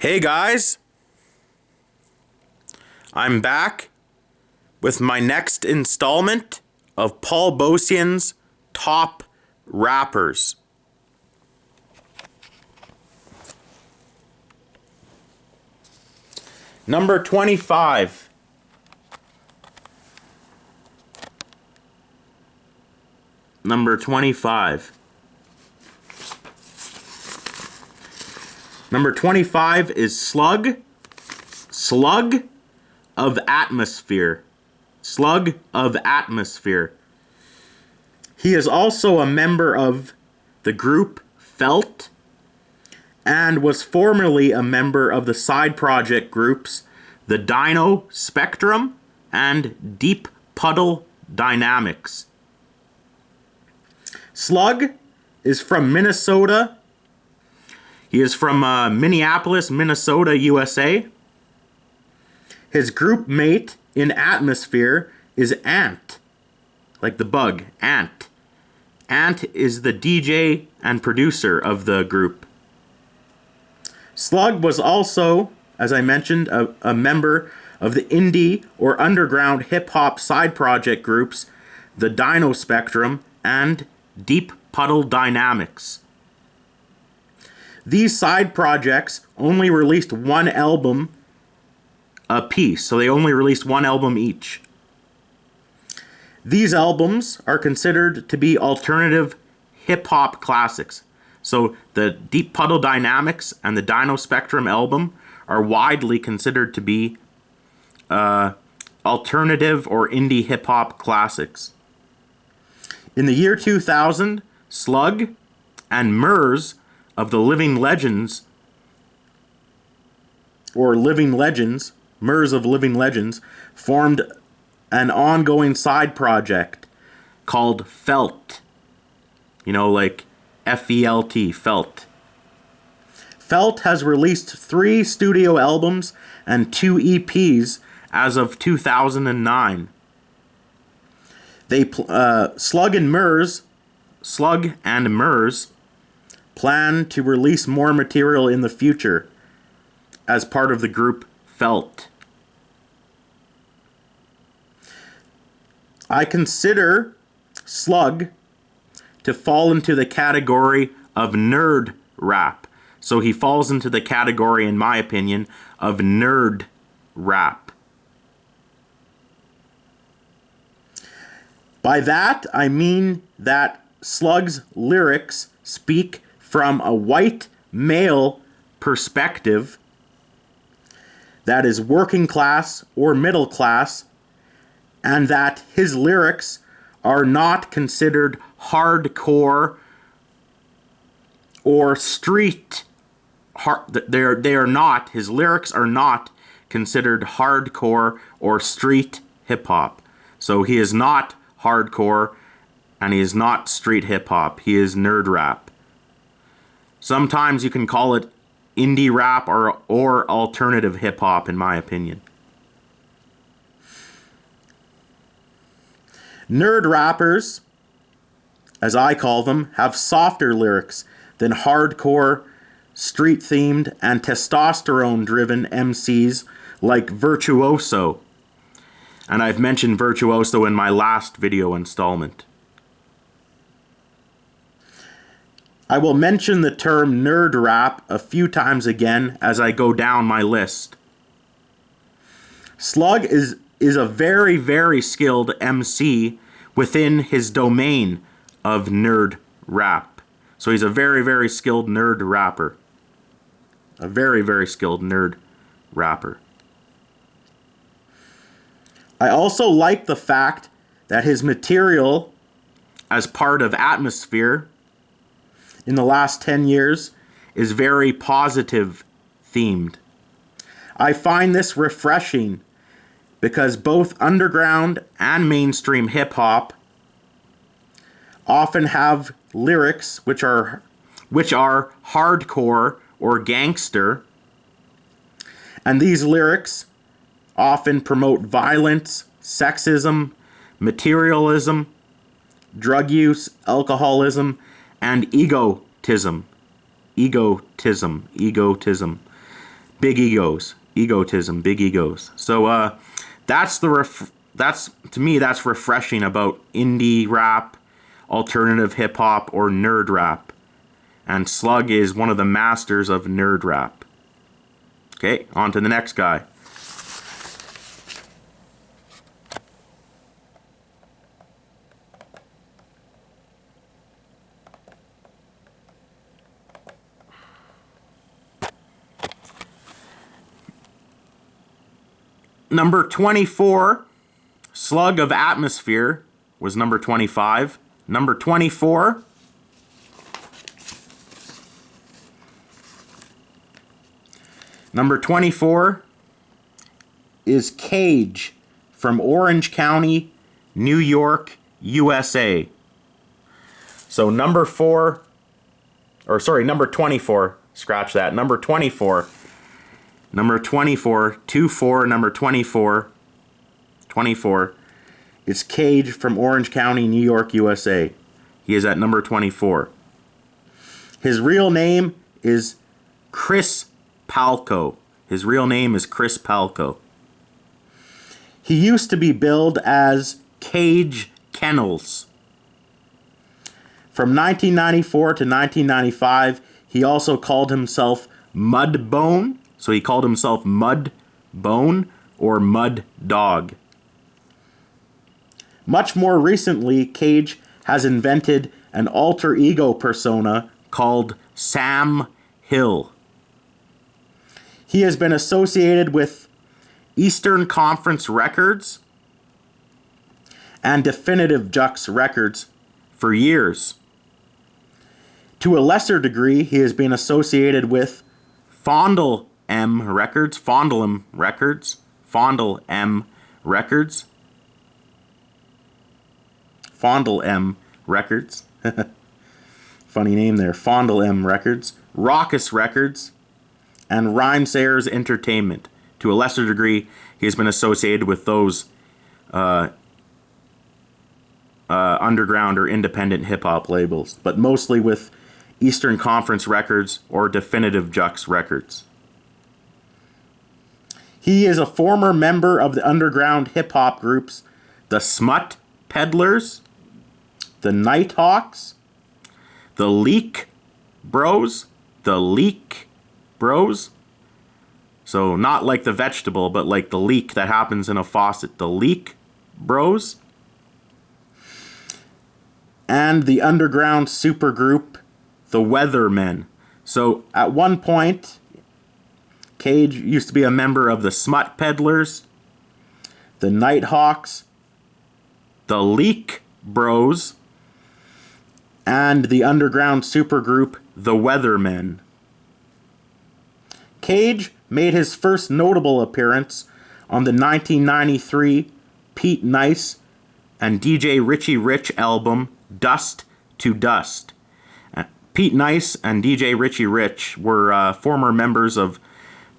Hey guys, I'm back with my next installment of Paul Bocian's Top Rappers. Number 25. Number 25. Number 25 is Slug of Atmosphere. Slug of Atmosphere. He is also a member of the group Felt and was formerly a member of the side project groups the Dynospectrum and Deep Puddle Dynamics. Slug is from Minnesota. He is from Minneapolis, Minnesota, USA. His group mate in Atmosphere is Ant, like the bug, Ant. Ant is the DJ and producer of the group. Slug was also, as I mentioned, a member of the indie or underground hip-hop side project groups, the Dynospectrum and Deep Puddle Dynamics. These side projects only released one album a piece, so they only released one album each. These albums are considered to be alternative hip-hop classics. So the Deep Puddle Dynamics and the Dynospectrum album are widely considered to be alternative or indie hip-hop classics. In the year 2000, Slug and Murs of the Living Legends, or Living Legends, Murs of Living Legends, formed an ongoing side project called Felt. You know, like F-E-L-T, Felt. Felt has released 3 studio albums and 2 EPs as of 2009. Slug and Murs plan to release more material in the future as part of the group Felt. I consider Slug to fall into the category of nerd rap. So he falls into the category, in my opinion, of nerd rap. By that, I mean that Slug's lyrics speak from a white male perspective that is working class or middle class, and that his lyrics are not considered hardcore or street. They are not. His lyrics are not considered hardcore or street hip hop. So he is not hardcore and he is not street hip hop. He is nerd rap. Sometimes you can call it indie rap or alternative hip hop, in my opinion. Nerd rappers, as I call them, have softer lyrics than hardcore, street-themed, and testosterone-driven MCs like Virtuoso. And I've mentioned Virtuoso in my last video installment. I will mention the term nerd rap a few times again as I go down my list. Slug is a very, very skilled MC within his domain of nerd rap. So he's a very, very skilled nerd rapper. A very, very skilled nerd rapper. I also like the fact that his material as part of Atmosphere in the last 10 years is very positive themed. I find this refreshing because both underground and mainstream hip-hop often have lyrics which are hardcore or gangster, and these lyrics often promote violence, sexism, materialism, drug use, alcoholism, and egotism. big egos, egotism, big egos. So that's to me that's refreshing about indie rap, alternative hip hop, or nerd rap. And Slug is one of the masters of nerd rap. Okay, on to the next guy. Number 24, Slug of Atmosphere, was number 25. Number 24, is Cage from Orange County, New York, USA. So number 24, scratch that. Number 24, 24 is Cage from Orange County, New York, USA. He is at number 24. His real name is Chris Palco. His real name is Chris Palco. He used to be billed as Cage Kennels. From 1994 to 1995, he also called himself Mudbone. So he called himself Mudbone or Mud Dog. Much more recently, Cage has invented an alter ego persona called Sam Hill. He has been associated with Eastern Conference Records and Definitive Jux Records for years. To a lesser degree, he has been associated with Fondle M Records, Fondle M Records. Funny name there. Fondle M Records, Raucous Records, and Rhymesayers Entertainment. To a lesser degree, he has been associated with those underground or independent hip-hop labels, but mostly with Eastern Conference Records or Definitive Jux Records. He is a former member of the underground hip-hop groups the Smut Peddlers, the Nighthawks, the Leak Bros. So not like the vegetable, but like the leak that happens in a faucet. The Leak Bros. And the underground supergroup, the Weathermen. So at one point, Cage used to be a member of the Smut Peddlers, the Nighthawks, the Leak Bros, and the underground supergroup, the Weathermen. Cage made his first notable appearance on the 1993 Pete Nice and DJ Richie Rich album, Dust to Dust. Pete Nice and DJ Richie Rich were former members of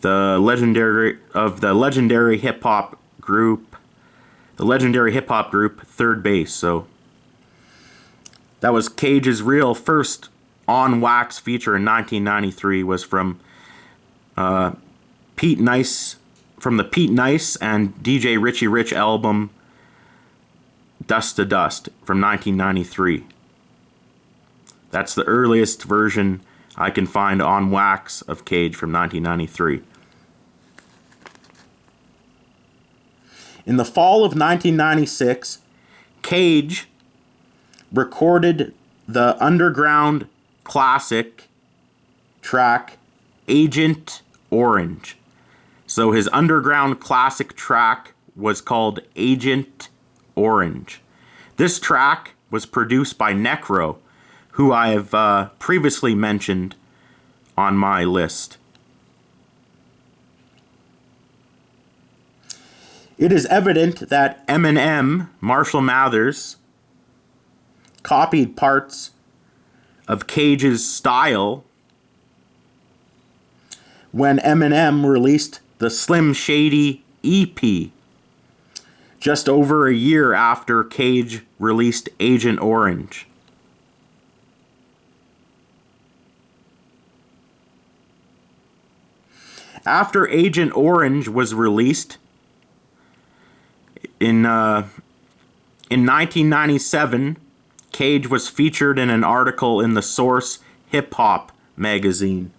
the legendary hip hop group, Third Base. So that was Cage's real first on wax feature in 1993. Was from Pete Nice, from the Pete Nice and DJ Richie Rich album, Dust to Dust from 1993. That's the earliest version I can find on wax of Cage from 1993. In the fall of 1996, Cage recorded the underground classic track Agent Orange. So his underground classic track was called Agent Orange. This track was produced by Necro, who I have previously mentioned on my list. It is evident that Eminem, Marshall Mathers, copied parts of Cage's style when Eminem released the Slim Shady EP, just over a year after Cage released Agent Orange. After Agent Orange was released in 1997, Cage was featured in an article in the Source Hip Hop magazine.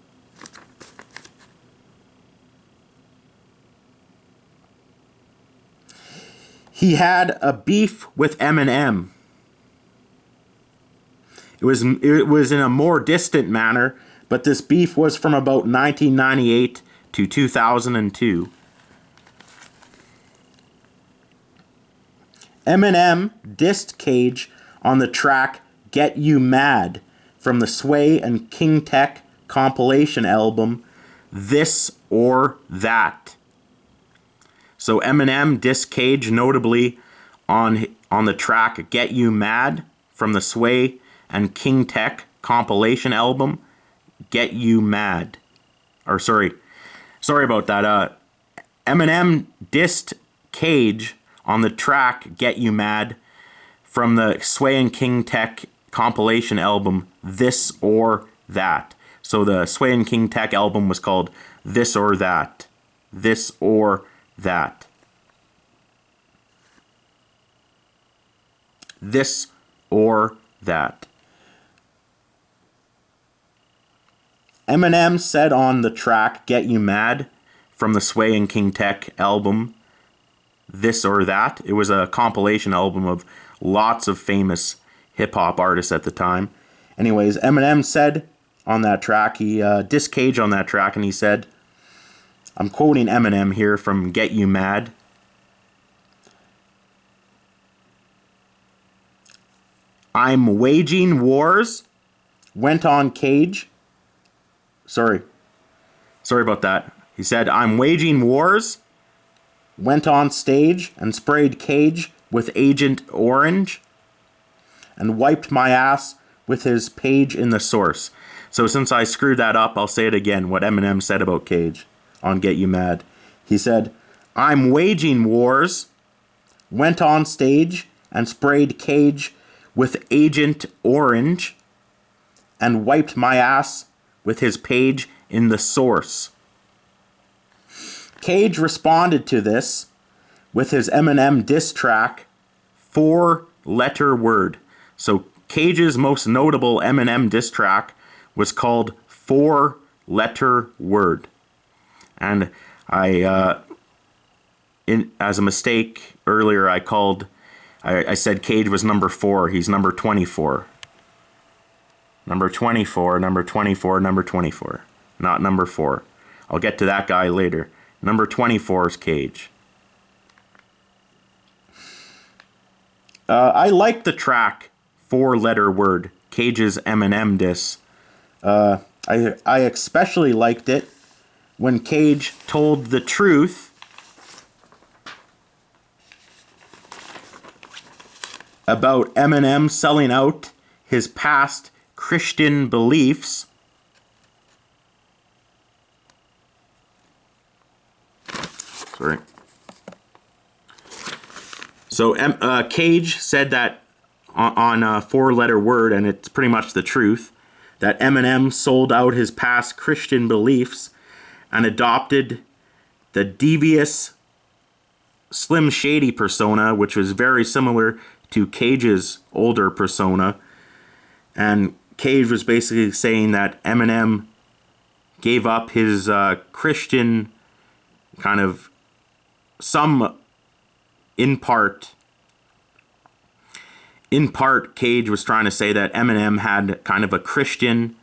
He had a beef with Eminem. It was in a more distant manner, but this beef was from about 1998 to 2002. Eminem dissed Cage on the track Get You Mad from the Sway and King Tech compilation album This or That. So Eminem dissed Cage notably on the track Get You Mad from the Sway and King Tech compilation album Get You Mad. Or sorry about that. Eminem dissed Cage on the track Get You Mad from the Sway and King Tech compilation album This or That. So the Sway and King Tech album was called This or That. This or That. This or That. Eminem said on the track Get You Mad from the Sway and King Tech album This or That. It was a compilation album of lots of famous hip-hop artists at the time. Anyways, Eminem said on that track, he dissed Cage on that track, and he said, I'm quoting Eminem here from Get You Mad. I'm waging wars, went on Cage. Sorry about that. He said, I'm waging wars, went on stage and sprayed Cage with Agent Orange, and wiped my ass with his page in the Source. So since I screwed that up, I'll say it again, what Eminem said about Cage on Get You Mad. He said, I'm waging wars, went on stage and sprayed Cage with Agent Orange, and wiped my ass with his page in the Source. Cage responded to this with his Eminem diss track, 4-letter word. So Cage's most notable Eminem diss track was called 4-letter word. And as a mistake earlier, I said Cage was number 4. He's number 24. Number 24, number 24, number 24. Not number 4. I'll get to that guy later. Number 24 is Cage. I like the track 4-letter word, Cage's Eminem diss. I especially liked it when Cage told the truth about Eminem selling out his past Christian beliefs. Sorry. So Cage said that on a 4-letter word, and it's pretty much the truth, that Eminem sold out his past Christian beliefs and adopted the devious Slim Shady persona, which was very similar to Cage's older persona. And Cage was basically saying that Eminem gave up his Christian kind of in part, Cage was trying to say that Eminem had kind of a Christian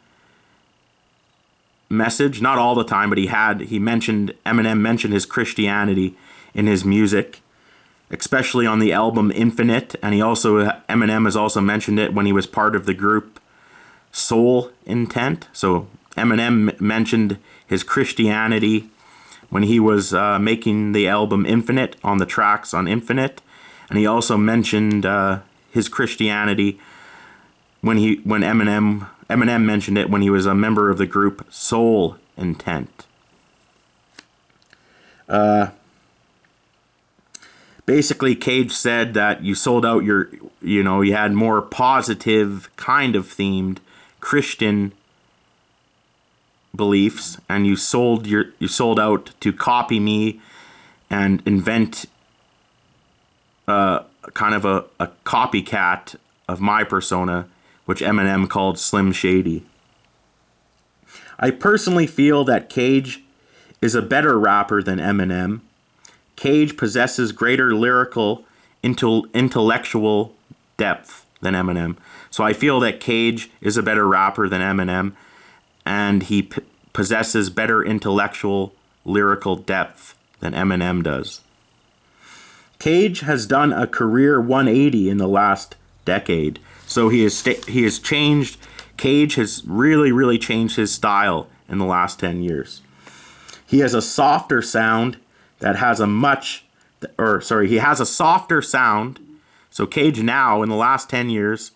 message. Not all the time, but Eminem mentioned his Christianity in his music, especially on the album Infinite. And Eminem has also mentioned it when he was part of the group Soul Intent. So Eminem mentioned his Christianity when he was making the album Infinite on the tracks on Infinite. And he also mentioned his Christianity when Eminem mentioned it when he was a member of the group Soul Intent. Basically, Cage said that you sold out you had more positive kind of themed Christian beliefs, and you sold out to copy me and invent kind of a copycat of my persona, which Eminem called Slim Shady. I personally feel that Cage is a better rapper than Eminem. Cage possesses greater lyrical, intellectual depth than Eminem. So I feel that Cage is a better rapper than Eminem, and he possesses better intellectual, lyrical depth than Eminem does. Cage has done a career 180 in the last decade. So he has changed. Cage has really changed his style in the last 10 years. He has a softer sound that has he has a softer sound. So Cage now, in the last 10 years,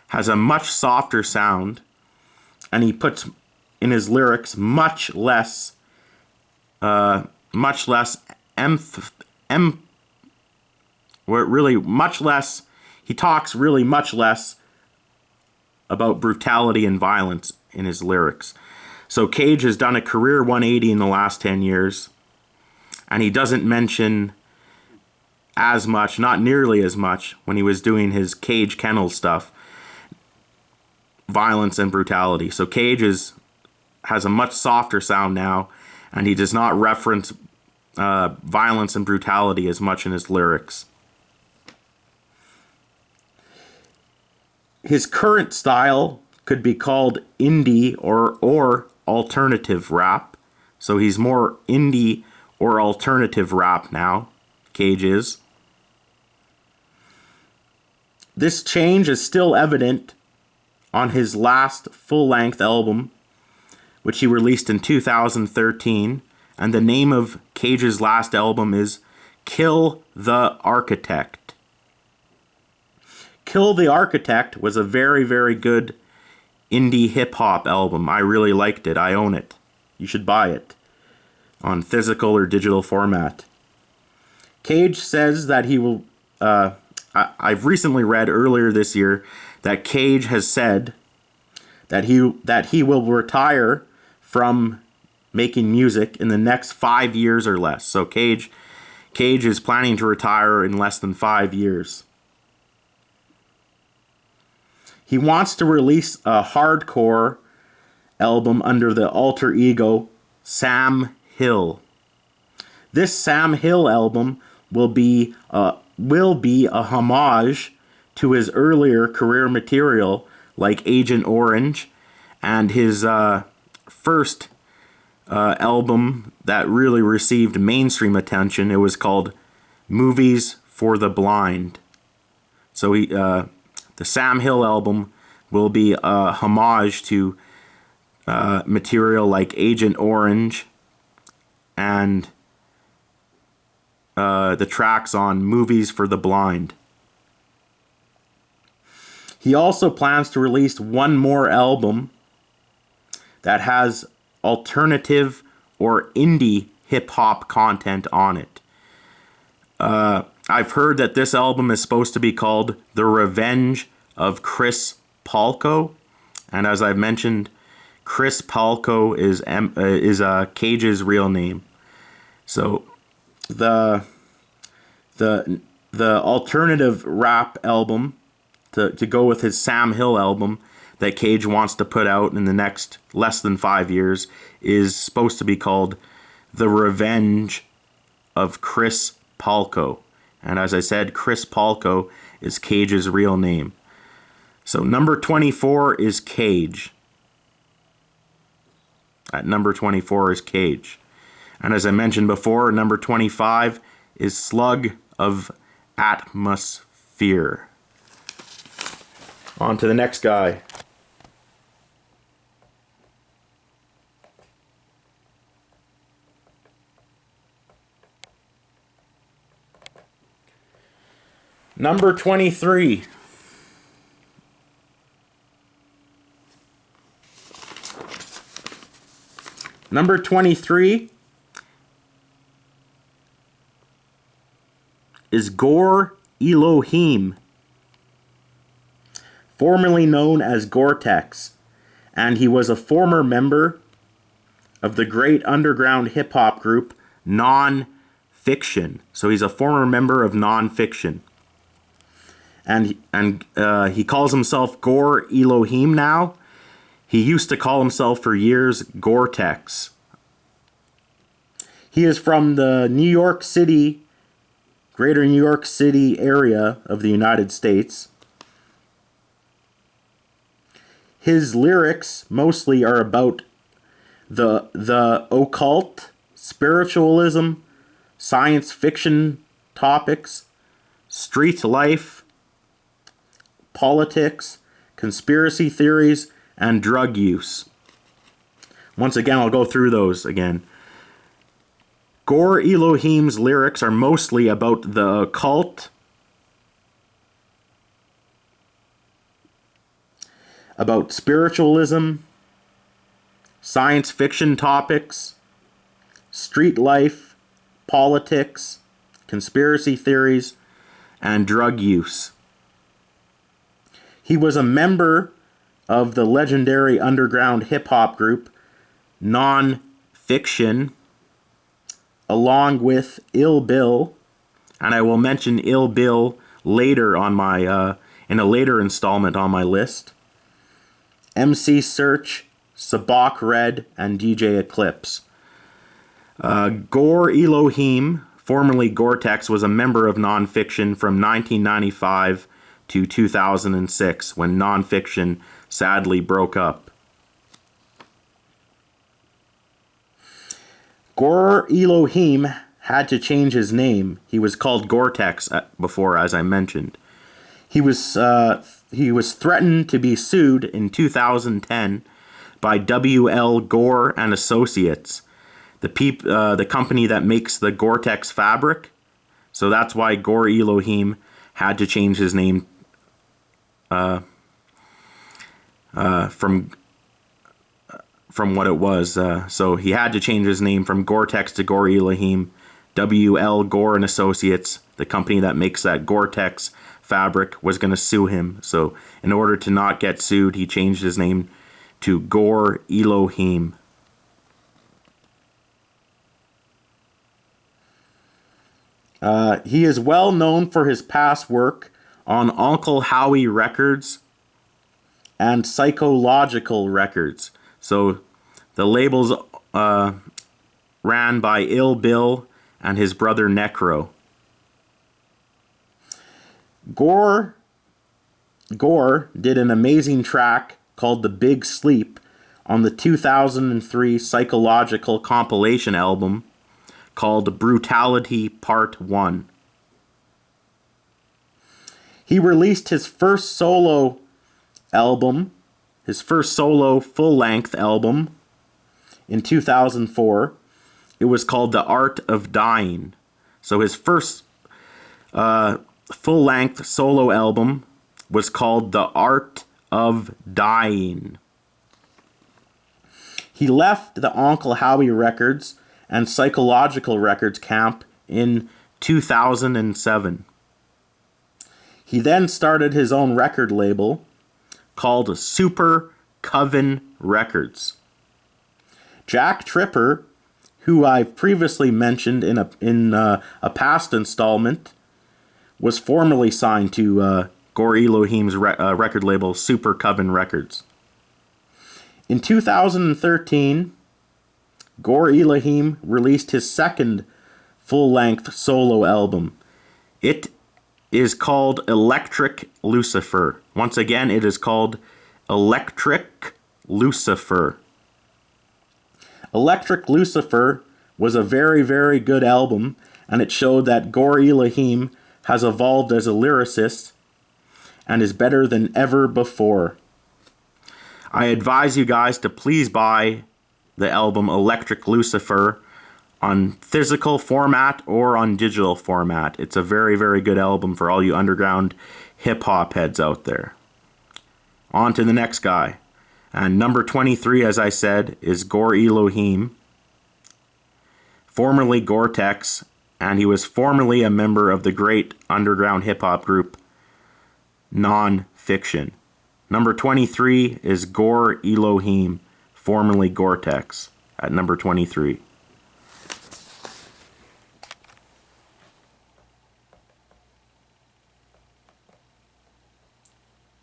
has a much softer sound, and he puts in his lyrics much less he talks really much less about brutality and violence in his lyrics. So Cage has done a career 180 in the last 10 years, and he doesn't mention as much, not nearly as much, when he was doing his Cage Kennel stuff, violence and brutality. So Cage has a much softer sound now, and he does not reference violence and brutality as much in his lyrics. His current style could be called indie or alternative rap. So he's more indie or alternative rap now, Cage is. This change is still evident on his last full-length album, which he released in 2013, and the name of Cage's last album is Kill the Architect. Kill the Architect was a very good indie hip-hop album. I really liked it. I own it. You should buy it on physical or digital format. Cage says that he will... I've recently read earlier this year that Cage has said that he will retire from making music in the next 5 years or less. So Cage is planning to retire in less than 5 years. He wants to release a hardcore album under the alter ego Sam Hill. This Sam Hill album will be a homage to his earlier career material like Agent Orange and his first album that really received mainstream attention. It was called Movies for the Blind. So the Sam Hill album will be a homage to material like Agent Orange and the tracks on Movies for the Blind. He also plans to release one more album that has alternative or indie hip-hop content on it. I've heard that this album is supposed to be called The Revenge of Chris Palco. And as I've mentioned, Chris Palco is Cage's real name. So the alternative rap album to go with his Sam Hill album that Cage wants to put out in the next less than 5 years is supposed to be called The Revenge of Chris Palco. And as I said, Chris Palco is Cage's real name. So number 24 is Cage. At number 24 is Cage. And as I mentioned before, number 25 is Slug of Atmosphere. On to the next guy. Number 23. Number 23 is Gore Elohim, formerly known as Goretex, and he was a former member of the great underground hip-hop group Non-Phixion. So he's a former member of Non-Phixion. And he calls himself Gore Elohim now. He used to call himself for years Goretex. He is from the New York City, greater New York City area of the United States. His lyrics mostly are about the occult, spiritualism, science fiction topics, street life, politics, conspiracy theories, and drug use. Once again, I'll go through those again. Gore Elohim's lyrics are mostly about the occult, about spiritualism, science fiction topics, street life, politics, conspiracy theories, and drug use. He was a member of the legendary underground hip-hop group Non-Phixion, along with Ill Bill, and I will mention Ill Bill later on my in a later installment on my list, MC Search, Sabak Red, and DJ Eclipse. Gore Elohim, formerly Goretex, was a member of Non-Phixion from 1995 to 2006, when Non-Phixion sadly broke up. Gore Elohim had to change his name. He was called Goretex before, as I mentioned. He was threatened to be sued in 2010 by W.L. Gore and Associates, the company that makes the Goretex fabric. So that's why Gore Elohim had to change his name from what it was. So he had to change his name from Goretex to Gore Elohim. W.L. Gore and Associates, the company that makes that Goretex fabric, was going to sue him. So in order to not get sued, he changed his name to Gore Elohim. He is well known for his past work on Uncle Howie Records and Psychological Records. So the labels ran by Ill Bill and his brother Necro. Gore did an amazing track called The Big Sleep on the 2003 Psychological compilation album called Brutality Part 1. He released his first solo album, his first solo full-length album, in 2004. It was called The Art of Dying. So his first full-length solo album was called The Art of Dying. He left the Uncle Howie Records and Psychological Records camp in 2007. He then started his own record label called Super Coven Records. Jack Tripper, who I've previously mentioned in a past installment, was formerly signed to Gore Elohim's record label, Super Coven Records. In 2013, Gore Elohim released his second full-length solo album. It is called Electric Lucifer. Once again, it is called Electric Lucifer. Electric Lucifer was a very, very good album, and it showed that Gore Elohim has evolved as a lyricist and is better than ever before. I advise you guys to please buy the album Electric Lucifer on physical format or on digital format. It's a very, very good album for all you underground hip-hop heads out there. On to the next guy. And number 23, as I said, is Gore Elohim, formerly Goretex, and he was formerly a member of the great underground hip-hop group Non-Phixion. Number 23 is Gore Elohim, formerly Goretex, at number 23.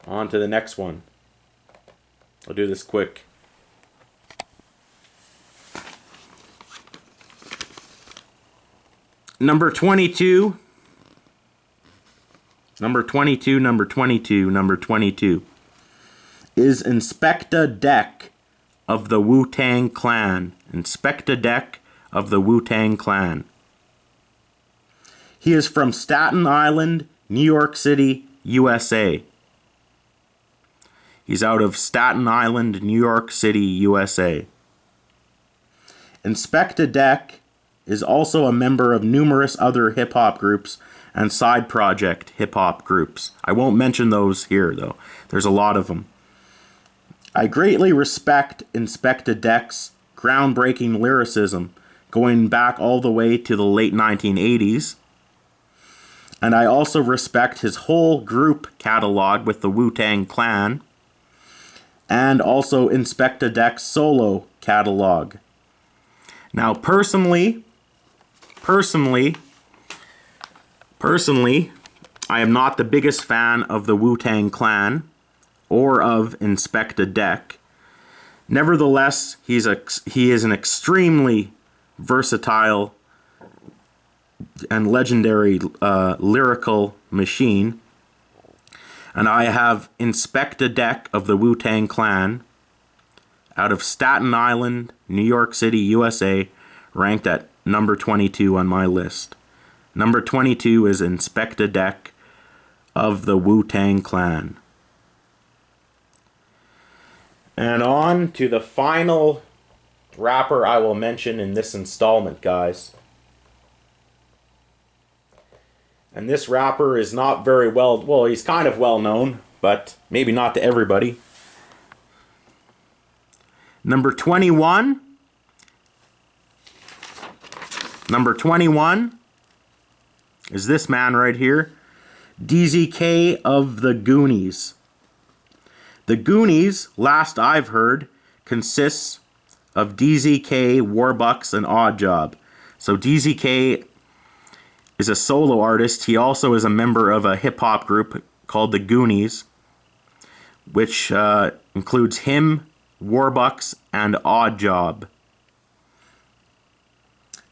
On to the next one. I'll do this quick. Number 22. Number 22, number 22, number 22 is Inspectah Deck of the Wu-Tang Clan. Inspectah Deck of the Wu-Tang Clan. He is from Staten Island, New York City, USA. He's out of Staten Island, New York City, USA. Inspectah Deck is also a member of numerous other hip-hop groups and side project hip-hop groups. I won't mention those here, though. There's a lot of them. I greatly respect Inspectah Deck's groundbreaking lyricism, going back all the way to the late 1980s. And I also respect his whole group catalog with the Wu-Tang Clan, and also Inspectah Deck's solo catalog. Now, personally, I am not the biggest fan of the Wu-Tang Clan or of Inspectah Deck. Nevertheless, he is an extremely versatile and legendary lyrical machine. And I have Inspectah Deck of the Wu-Tang Clan out of Staten Island, New York City, USA, ranked at number 22 on my list. Number 22 is Inspectah Deck of the Wu-Tang Clan. And on to the final rapper I will mention in this installment, guys. And this rapper is not very well, he's kind of well known, but maybe not to everybody. Number 21. Number 21 is this man right here, DZK of the Goonies. The Goonies, last I've heard, consists of DZK, Warbucks, and Oddjob. So DZK is a solo artist. He also is a member of a hip-hop group called the Goonies, which includes him, Warbucks, and Oddjob.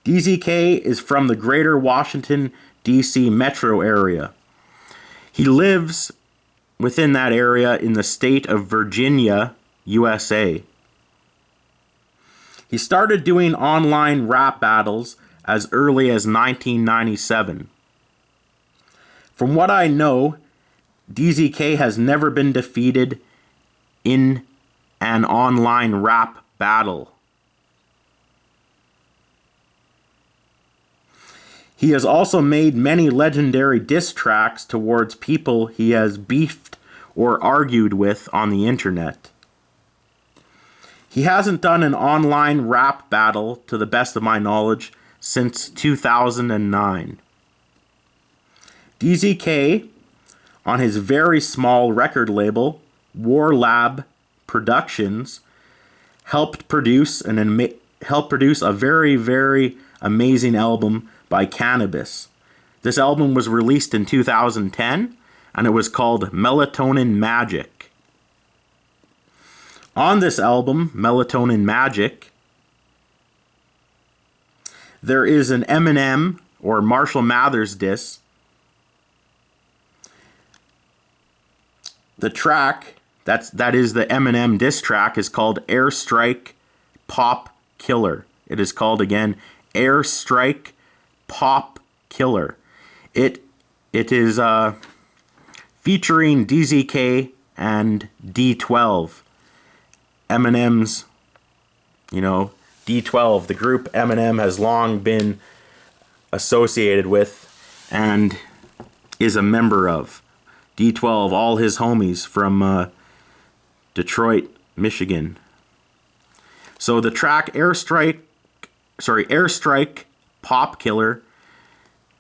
DZK is from the greater Washington, D.C. metro area. He lives within that area in the state of Virginia, USA. He started doing online rap battles as early as 1997. From what I know, DZK has never been defeated in an online rap battle. He has also made many legendary diss tracks towards people he has beefed or argued with on the internet. He hasn't done an online rap battle, to the best of my knowledge, since 2009. DZK, on his very small record label, War Lab Productions, helped produce a very, very amazing album by Cannabis. This album was released in 2010, and it was called Melatonin Magic. On this album, Melatonin Magic, there is an Eminem or Marshall Mathers diss. The track, that is the Eminem diss track, is called Airstrike Pop Killer. It is called, again, Airstrike Pop Killer. It is featuring DZK and D12. Eminem's, D12, the group Eminem has long been associated with and is a member of. D12, all his homies from Detroit, Michigan. So the track Airstrike Pop Killer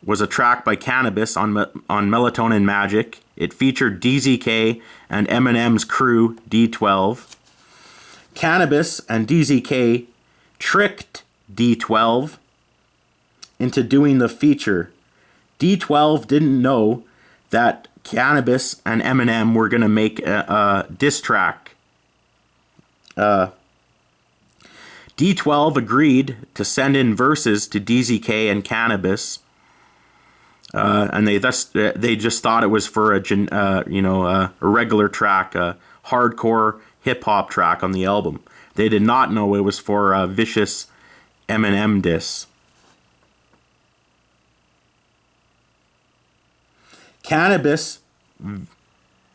was a track by Cannabis on Melatonin Magic. It featured DZK and Eminem's crew, D12. Cannabis and DZK tricked D12 into doing the feature. D12 didn't know that Cannabis and Eminem were going to make a diss track. D12 agreed to send in verses to DZK and Cannabis, and they just thought it was for a regular track, a hardcore hip hop track on the album. They did not know it was for a vicious Eminem diss. Cannabis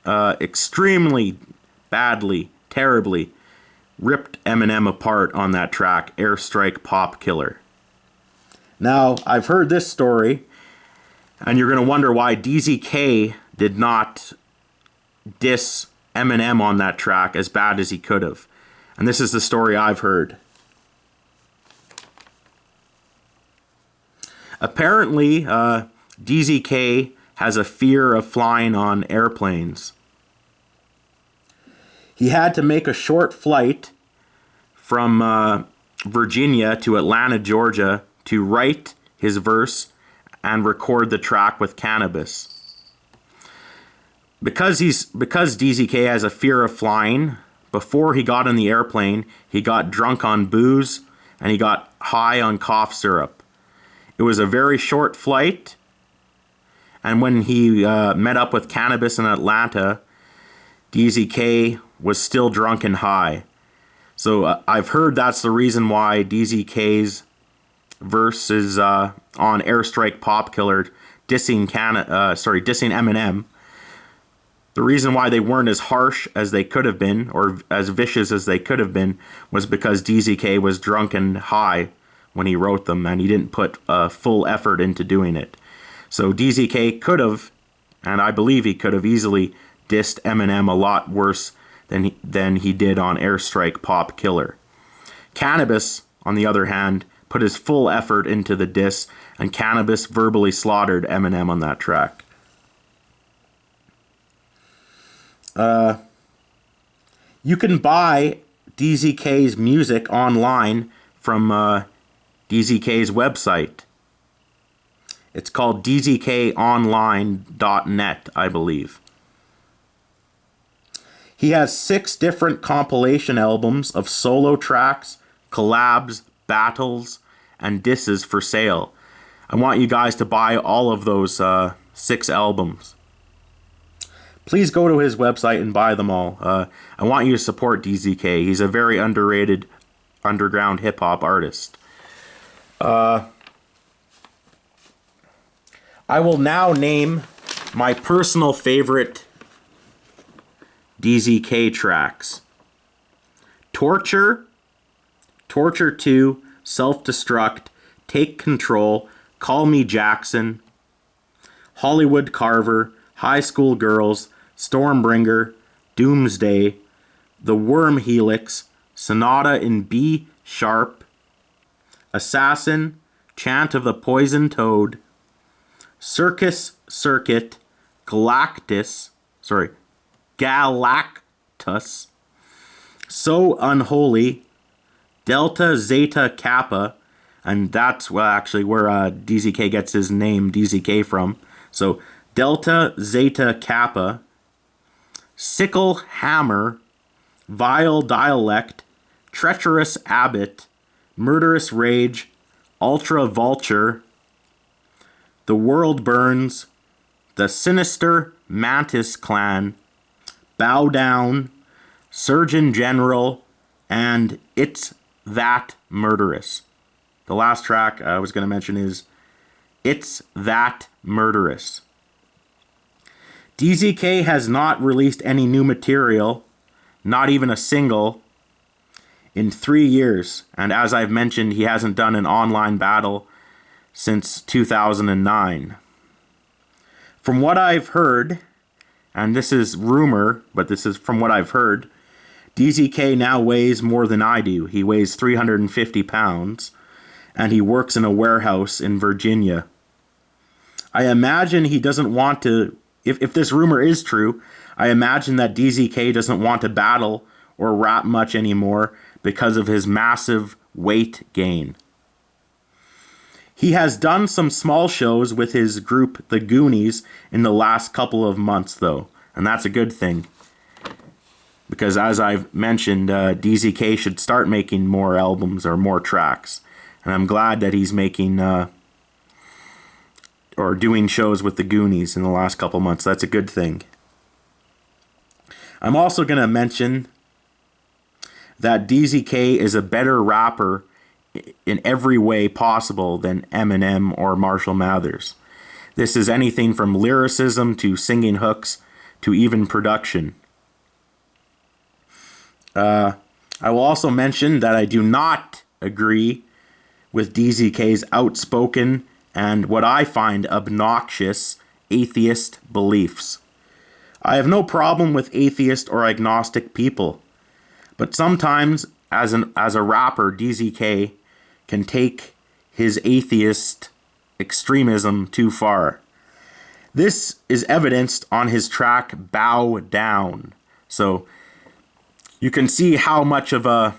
extremely badly, terribly ripped Eminem apart on that track, Airstrike Pop Killer. Now, I've heard this story, and you're going to wonder why DZK did not diss Eminem on that track as bad as he could have. And this is the story I've heard. Apparently, DZK has a fear of flying on airplanes. He had to make a short flight from Virginia to Atlanta, Georgia, to write his verse and record the track with Cannabis. Because DZK has a fear of flying, before he got in the airplane, he got drunk on booze and he got high on cough syrup. It was a very short flight, and when he met up with Cannabis in Atlanta, DZK was still drunk and high. So I've heard that's the reason why DZK's verse is on Airstrike Pop Killer dissing Eminem. The reason why they weren't as harsh as they could have been, or as vicious as they could have been, was because DZK was drunk and high when he wrote them, and he didn't put full effort into doing it. So DZK could have, and I believe he could have easily dissed Eminem a lot worse than he did on Airstrike Pop Killer. Cannabis, on the other hand, put his full effort into the diss, and Cannabis verbally slaughtered Eminem on that track. You can buy DZK's music online from DZK's website. It's called dzkonline.net, I believe. He has 6 different compilation albums of solo tracks, collabs, battles, and disses for sale. I want you guys to buy all of those 6 albums. Please go to his website and buy them all. I want you to support DZK. He's a very underrated underground hip-hop artist. I will now name my personal favorite DZK tracks. Torture, Torture 2, Self-Destruct, Take Control, Call Me Jackson, Hollywood Carver, High School Girls, Stormbringer, Doomsday, The Worm Helix, Sonata in B Sharp, Assassin, Chant of the Poison Toad, Circus Circuit, Galactus, So Unholy, Delta Zeta Kappa, and that's actually where DZK gets his name DZK from. So Delta Zeta Kappa, Sickle Hammer, Vile Dialect, Treacherous Abbot, Murderous Rage, Ultra Vulture, The World Burns, The Sinister Mantis Clan, Bow Down, Surgeon General, and It's That Murderous. The last track I was going to mention is It's That Murderous. DZK has not released any new material, not even a single, in 3 years. And as I've mentioned, he hasn't done an online battle since 2009. From what I've heard, and this is rumor, but this is from what I've heard, DZK now weighs more than I do. He weighs 350 pounds, and he works in a warehouse in Virginia. I imagine he doesn't want to, if this rumor is true, I imagine that DZK doesn't want to battle or rap much anymore because of his massive weight gain. He has done some small shows with his group, the Goonies, in the last couple of months, though. And that's a good thing. Because as I've mentioned, DZK should start making more albums or more tracks. And I'm glad that he's making or doing shows with the Goonies in the last couple of months. That's a good thing. I'm also going to mention that DZK is a better rapper in every way possible than Eminem or Marshall Mathers. This is anything from lyricism to singing hooks to even production. I will also mention that I do not agree with DZK's outspoken and what I find obnoxious atheist beliefs. I have no problem with atheist or agnostic people, but sometimes as a rapper, DZK can take his atheist extremism too far. This is evidenced on his track Bow Down. So you can see how much of a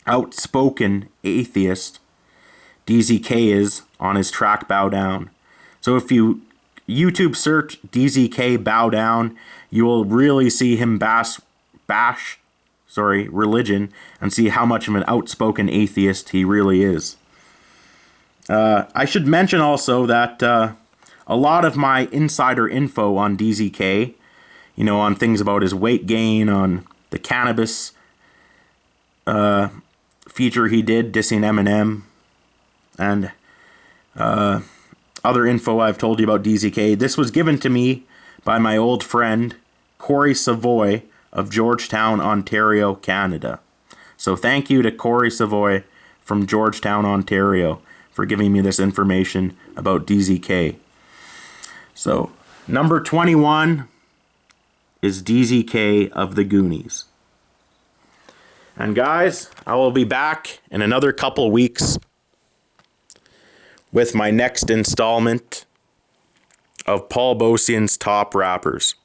outspoken atheist DZK is on his track Bow Down. So if you YouTube search DZK Bow Down, you will really see him bash religion and see how much of an outspoken atheist he really is. I should mention also that a lot of my insider info on DZK, on things about his weight gain, on the cannabis feature he did dissing Eminem, and other info I've told you about DZK. This was given to me by my old friend Corey Savoy of Georgetown, Ontario, Canada. So thank you to Corey Savoy from Georgetown, Ontario for giving me this information about DZK. So number 21 is DZK of the Goonies. And guys, I will be back in another couple weeks with my next installment of Paul Bocian's Top Rappers.